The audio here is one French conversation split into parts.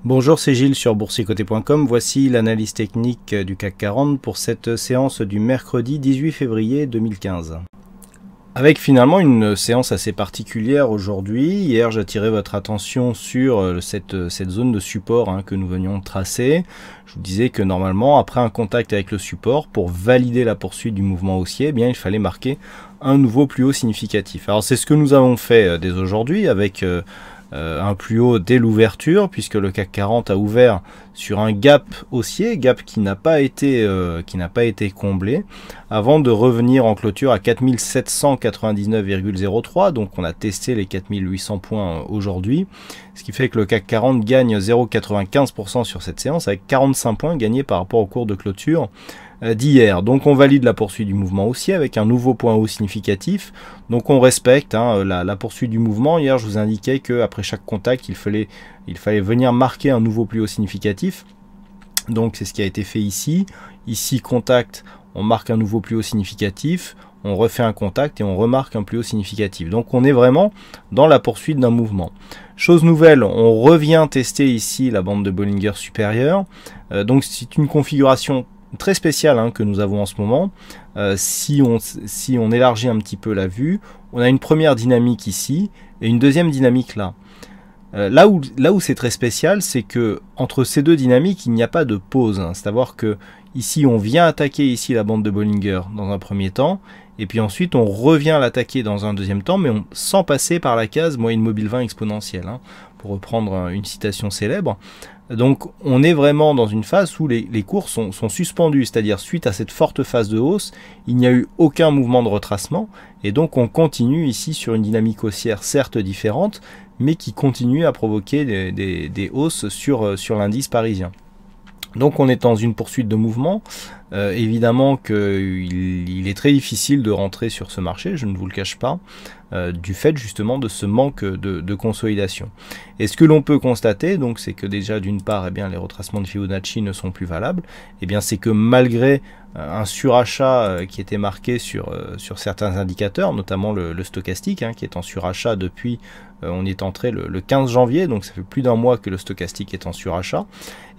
Bonjour, c'est Gilles sur boursicoté.com. Voici l'analyse technique du CAC 40 pour cette séance du mercredi 18 février 2015. Avec finalement une séance assez particulière aujourd'hui. Hier, j'attirais votre attention sur cette zone de support que nous venions de tracer. Je vous disais que normalement, après un contact avec le support, pour valider la poursuite du mouvement haussier, eh bien, il fallait marquer un nouveau plus haut significatif. Alors, c'est ce que nous avons fait dès aujourd'hui avec un plus haut dès l'ouverture, puisque le CAC 40 a ouvert sur un gap haussier, gap qui n'a pas été comblé, avant de revenir en clôture à 4799,03, donc on a testé les 4800 points aujourd'hui, ce qui fait que le CAC 40 gagne 0,95% sur cette séance, avec 45 points gagnés par rapport au cours de clôture d'hier. Donc on valide la poursuite du mouvement haussier avec un nouveau point haut significatif. Donc on respecte la poursuite du mouvement. Hier je vous indiquais qu'après chaque contact il fallait venir marquer un nouveau plus haut significatif. Donc c'est ce qui a été fait ici. Ici contact, on marque un nouveau plus haut significatif. On refait un contact et on remarque un plus haut significatif. Donc on est vraiment dans la poursuite d'un mouvement. Chose nouvelle, on revient tester ici la bande de Bollinger supérieure. Donc c'est une configuration très spécial que nous avons en ce moment. Si on élargit un petit peu la vue, on a une première dynamique ici et une deuxième dynamique là. Là où c'est très spécial, c'est que entre ces deux dynamiques, il n'y a pas de pause. C'est-à-dire que ici, on vient attaquer ici la bande de Bollinger dans un premier temps, et puis ensuite on revient l'attaquer dans un deuxième temps, mais sans passer par la case moyenne mobile 20 exponentielle, pour reprendre une citation célèbre. Donc on est vraiment dans une phase où les cours sont suspendus, c'est-à-dire suite à cette forte phase de hausse, il n'y a eu aucun mouvement de retracement, et donc on continue ici sur une dynamique haussière certes différente, mais qui continue à provoquer des hausses sur l'indice parisien. Donc on est dans une poursuite de mouvement. Évidemment qu'il est très difficile de rentrer sur ce marché, je ne vous le cache pas, du fait justement de ce manque de consolidation. Et ce que l'on peut constater, donc, c'est que déjà d'une part, les retracements de Fibonacci ne sont plus valables. C'est que malgré un surachat qui était marqué sur certains indicateurs, notamment le stochastique, qui est en surachat depuis, on est entré le 15 janvier, donc ça fait plus d'un mois que le stochastique est en surachat,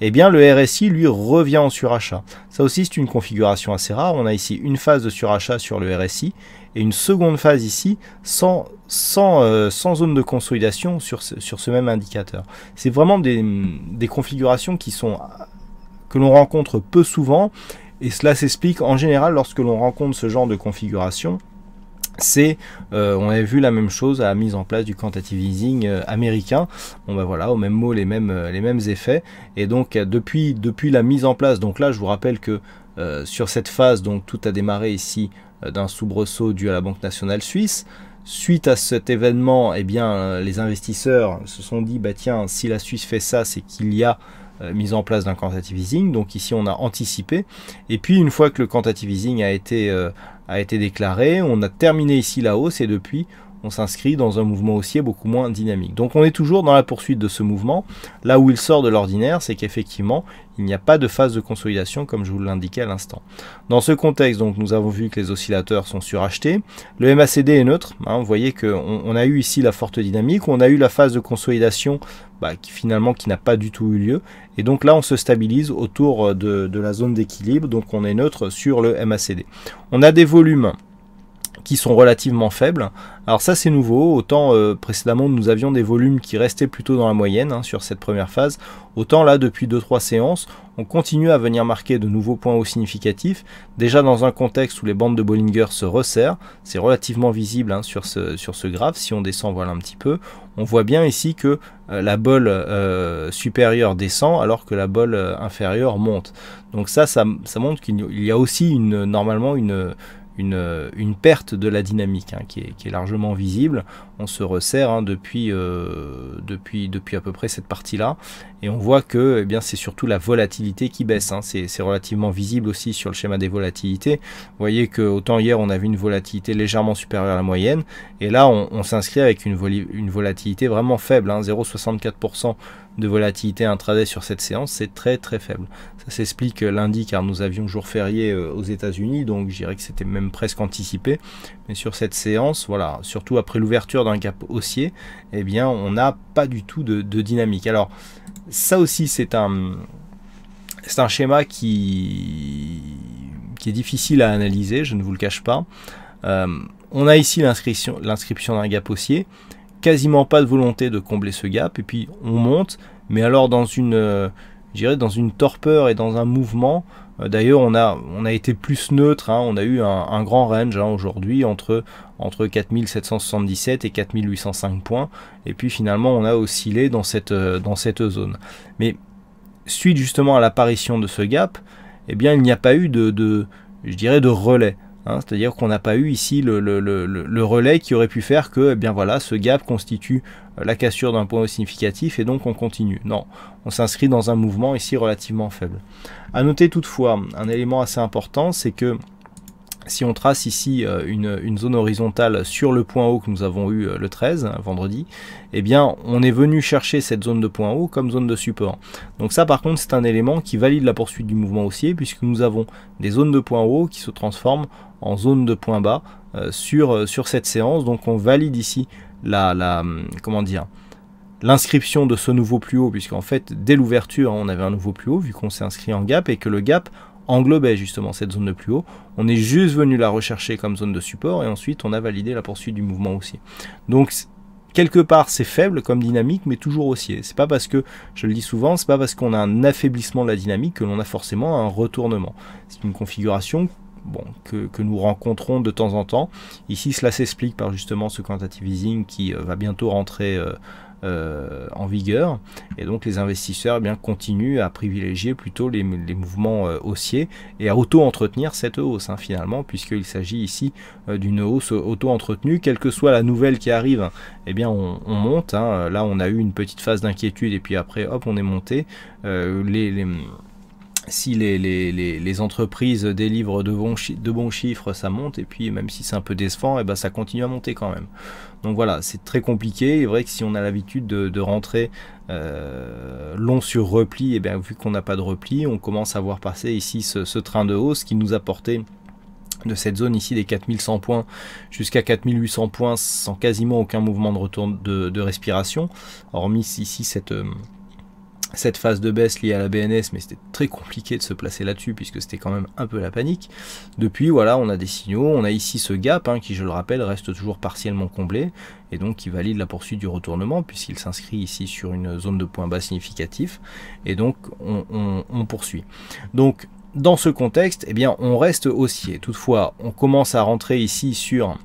le RSI lui revient en surachat. Ça aussi c'est une configuration assez rare. On a ici une phase de surachat sur le RSI et une seconde phase ici sans zone de consolidation sur ce même indicateur. C'est vraiment des configurations que l'on rencontre peu souvent, et cela s'explique en général lorsque l'on rencontre ce genre de configuration. On avait vu la même chose à la mise en place du quantitative easing américain. Voilà, au même mot, les mêmes effets. Et donc depuis la mise en place, donc là je vous rappelle que sur cette phase, donc tout a démarré ici d'un soubresaut dû à la Banque nationale suisse. Suite à cet événement, les investisseurs se sont dit, tiens, si la Suisse fait ça, c'est qu'il y a mise en place d'un quantitative easing. Donc ici on a anticipé, et puis une fois que le quantitative easing a été déclaré, on a terminé ici la hausse, et depuis on s'inscrit dans un mouvement haussier beaucoup moins dynamique. Donc on est toujours dans la poursuite de ce mouvement. Là où il sort de l'ordinaire, c'est qu'effectivement il n'y a pas de phase de consolidation comme je vous l'indiquais à l'instant. Dans ce contexte, donc, nous avons vu que les oscillateurs sont surachetés. Le MACD est neutre. Vous voyez qu'on a eu ici la forte dynamique, on a eu la phase de consolidation qui n'a pas du tout eu lieu. Et donc là on se stabilise autour de la zone d'équilibre, donc on est neutre sur le MACD. On a des volumes qui sont relativement faibles. Alors ça c'est nouveau, autant précédemment nous avions des volumes qui restaient plutôt dans la moyenne sur cette première phase, autant là depuis 2-3 séances, on continue à venir marquer de nouveaux points hauts significatifs, déjà dans un contexte où les bandes de Bollinger se resserrent, c'est relativement visible sur ce graphe. Si on descend, voilà un petit peu, on voit bien ici que la bolle supérieure descend alors que la bolle inférieure monte. Donc ça montre qu'il y a aussi normalement une perte de la dynamique qui est largement visible. On se resserre depuis à peu près cette partie-là, et on voit que c'est surtout la volatilité qui baisse. C'est relativement visible aussi sur le schéma des volatilités. Vous voyez que autant hier on avait une volatilité légèrement supérieure à la moyenne, et là on s'inscrit avec une volatilité vraiment faible, 0,64% de volatilité intraday sur cette séance, c'est très très faible. Ça s'explique lundi car nous avions jour férié aux États-Unis, donc je dirais que c'était même presque anticipé. Mais sur cette séance, voilà, surtout après l'ouverture d'un gap haussier, eh bien on n'a pas du tout de dynamique. Alors ça aussi c'est un schéma qui est difficile à analyser, je ne vous le cache pas. On a ici l'inscription d'un gap haussier, quasiment pas de volonté de combler ce gap, et puis on monte, mais alors dans une, je dirais dans une torpeur et dans un mouvement. D'ailleurs on a été plus neutre, hein, on a eu un grand range hein, aujourd'hui entre 4777 et 4805 points, et puis finalement on a oscillé dans cette zone. Mais suite justement à l'apparition de ce gap, eh bien il n'y a pas eu je dirais de relais. Hein, c'est-à-dire qu'on n'a pas eu ici le relais qui aurait pu faire que eh bien voilà, ce gap constitue la cassure d'un point haut significatif et donc on continue. Non, on s'inscrit dans un mouvement ici relativement faible. À noter toutefois, un élément assez important, c'est que si on trace ici une zone horizontale sur le point haut que nous avons eu le 13, vendredi, eh bien on est venu chercher cette zone de point haut comme zone de support. Donc ça par contre c'est un élément qui valide la poursuite du mouvement haussier puisque nous avons des zones de point haut qui se transforment en zone de point bas sur cette séance. Donc on valide ici comment dire, l'inscription de ce nouveau plus haut, puisqu'en fait dès l'ouverture on avait un nouveau plus haut vu qu'on s'est inscrit en gap et que le gap englobait justement cette zone de plus haut. On est juste venu la rechercher comme zone de support et ensuite on a validé la poursuite du mouvement haussier. Donc quelque part c'est faible comme dynamique mais toujours haussier. C'est pas parce que, je le dis souvent, c'est pas parce qu'on a un affaiblissement de la dynamique que l'on a forcément un retournement. C'est une configuration que nous rencontrons de temps en temps. Ici cela s'explique par justement ce quantitative easing qui va bientôt rentrer en vigueur, et donc les investisseurs continuent à privilégier plutôt les mouvements haussiers et à auto-entretenir cette hausse finalement, puisqu'il s'agit ici d'une hausse auto-entretenue, quelle que soit la nouvelle qui arrive, eh bien on monte. Là on a eu une petite phase d'inquiétude et puis après hop on est monté. Si les entreprises délivrent de bons chiffres, ça monte, et puis même si c'est un peu décevant, ça continue à monter quand même. Donc voilà, c'est très compliqué. Il est vrai que si on a l'habitude de rentrer long sur repli, vu qu'on n'a pas de repli, on commence à voir passer ici ce train de hausse qui nous a porté de cette zone ici des 4100 points jusqu'à 4800 points sans quasiment aucun mouvement de retour de respiration, hormis ici cette phase de baisse liée à la BNS, mais c'était très compliqué de se placer là-dessus puisque c'était quand même un peu la panique. Depuis, voilà, on a des signaux, on a ici ce gap qui, je le rappelle, reste toujours partiellement comblé et donc qui valide la poursuite du retournement puisqu'il s'inscrit ici sur une zone de point bas significatif, et donc on poursuit. Donc dans ce contexte, on reste haussier. Toutefois, on commence à rentrer ici sur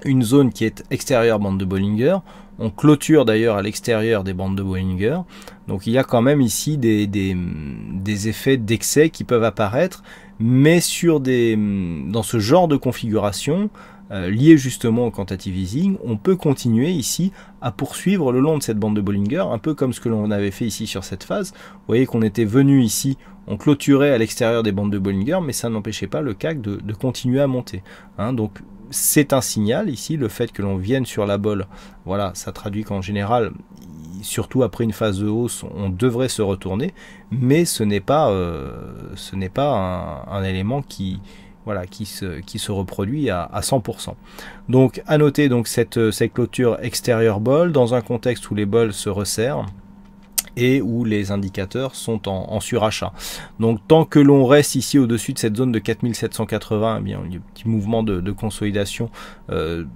une zone qui est extérieure bande de Bollinger. On clôture d'ailleurs à l'extérieur des bandes de Bollinger. Donc il y a quand même ici des effets d'excès qui peuvent apparaître, mais dans ce genre de configuration, lié justement au quantitative easing, on peut continuer ici à poursuivre le long de cette bande de Bollinger, un peu comme ce que l'on avait fait ici sur cette phase. Vous voyez qu'on était venu ici, on clôturait à l'extérieur des bandes de Bollinger, mais ça n'empêchait pas le CAC de continuer à monter. Donc c'est un signal ici, le fait que l'on vienne sur la bolle, voilà, ça traduit qu'en général, surtout après une phase de hausse, on devrait se retourner, mais ce n'est pas un élément qui se reproduit à 100%. Donc à noter donc cette clôture extérieure bol dans un contexte où les bols se resserrent et où les indicateurs sont en surachat. Donc tant que l'on reste ici au-dessus de cette zone de 4780, le petit mouvement de consolidation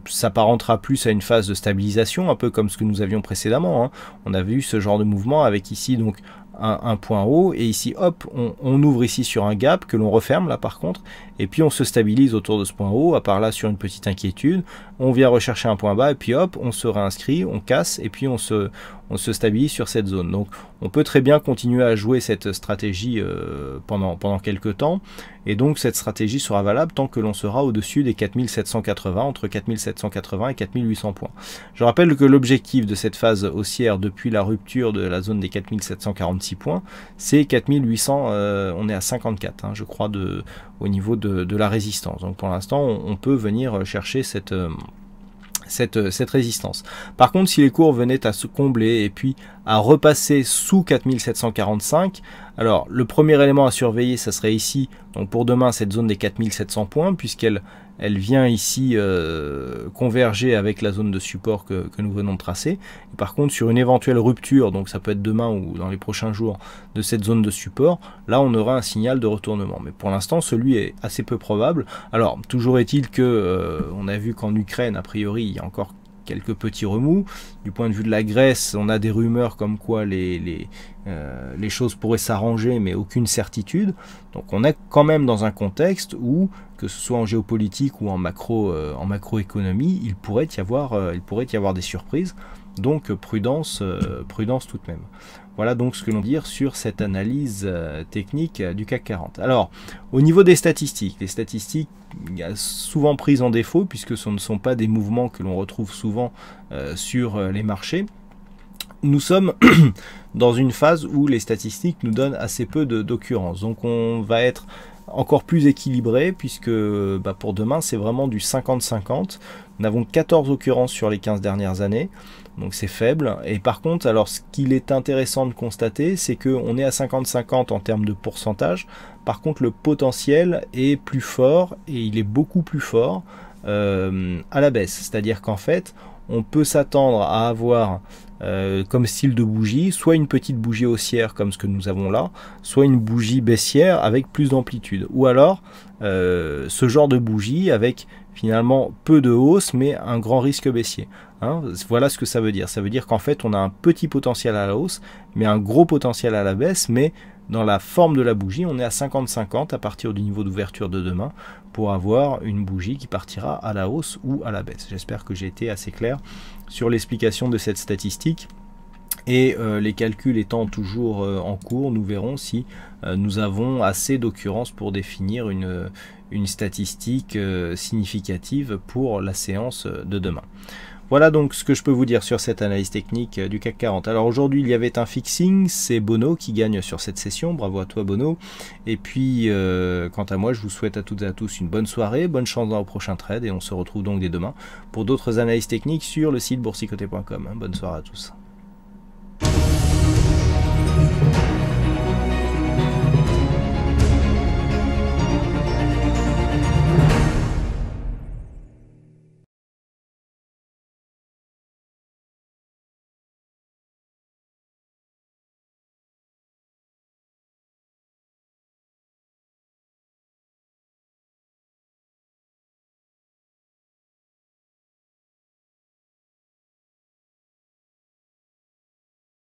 s'apparentera plus à une phase de stabilisation, un peu comme ce que nous avions précédemment. On avait eu ce genre de mouvement avec ici donc un point haut, et ici hop on ouvre ici sur un gap que l'on referme là par contre, et puis on se stabilise autour de ce point haut, à part là sur une petite inquiétude, on vient rechercher un point bas et puis hop on se réinscrit, on casse et puis on se stabilise sur cette zone. Donc on peut très bien continuer à jouer cette stratégie pendant quelques temps, et donc cette stratégie sera valable tant que l'on sera au-dessus des 4780, entre 4780 et 4800 points. Je rappelle que l'objectif de cette phase haussière depuis la rupture de la zone des 4746 points, c'est 4800, on est à 54 je crois au niveau de la résistance. Donc pour l'instant on peut venir chercher cette cette résistance. Par contre, si les cours venaient à se combler et puis à repasser sous 4745, alors le premier élément à surveiller, ça serait ici, donc pour demain, cette zone des 4700 points, puisqu'elle vient ici converger avec la zone de support que nous venons de tracer. Et par contre, sur une éventuelle rupture, donc ça peut être demain ou dans les prochains jours, de cette zone de support, là on aura un signal de retournement. Mais pour l'instant, celui est assez peu probable. Alors, toujours est-il que on a vu qu'en Ukraine, a priori, il y a encore quelques petits remous. Du point de vue de la Grèce, on a des rumeurs comme quoi les choses pourraient s'arranger, mais aucune certitude. Donc on est quand même dans un contexte où, que ce soit en géopolitique ou en macroéconomie, il pourrait y avoir des surprises. Donc prudence tout de même. Voilà donc ce que l'on peut dire sur cette analyse technique du CAC 40. Alors, au niveau des statistiques, les statistiques souvent prises en défaut, puisque ce ne sont pas des mouvements que l'on retrouve souvent sur les marchés. Nous sommes dans une phase où les statistiques nous donnent assez peu d'occurrences. Donc on va être encore plus équilibré, puisque pour demain, c'est vraiment du 50-50. Nous avons 14 occurrences sur les 15 dernières années. Donc c'est faible. Et par contre, alors ce qu'il est intéressant de constater, c'est qu'on est à 50-50 en termes de pourcentage. Par contre, le potentiel est plus fort, et il est beaucoup plus fort à la baisse. C'est-à-dire qu'en fait, on peut s'attendre à avoir comme style de bougie, soit une petite bougie haussière comme ce que nous avons là, soit une bougie baissière avec plus d'amplitude. Ou alors, ce genre de bougie avec finalement peu de hausse, mais un grand risque baissier. Hein, voilà ce que ça veut dire. Ça veut dire qu'en fait, on a un petit potentiel à la hausse, mais un gros potentiel à la baisse, mais dans la forme de la bougie, on est à 50-50 à partir du niveau d'ouverture de demain pour avoir une bougie qui partira à la hausse ou à la baisse. J'espère que j'ai été assez clair sur l'explication de cette statistique. Et les calculs étant toujours en cours, nous verrons si nous avons assez d'occurrences pour définir une statistique significative pour la séance de demain. Voilà donc ce que je peux vous dire sur cette analyse technique du CAC 40. Alors aujourd'hui, il y avait un fixing, c'est Bono qui gagne sur cette session. Bravo à toi Bono. Et puis, quant à moi, je vous souhaite à toutes et à tous une bonne soirée, bonne chance dans le prochain trade et on se retrouve donc dès demain pour d'autres analyses techniques sur le site boursicoté.com. Bonne soirée à tous.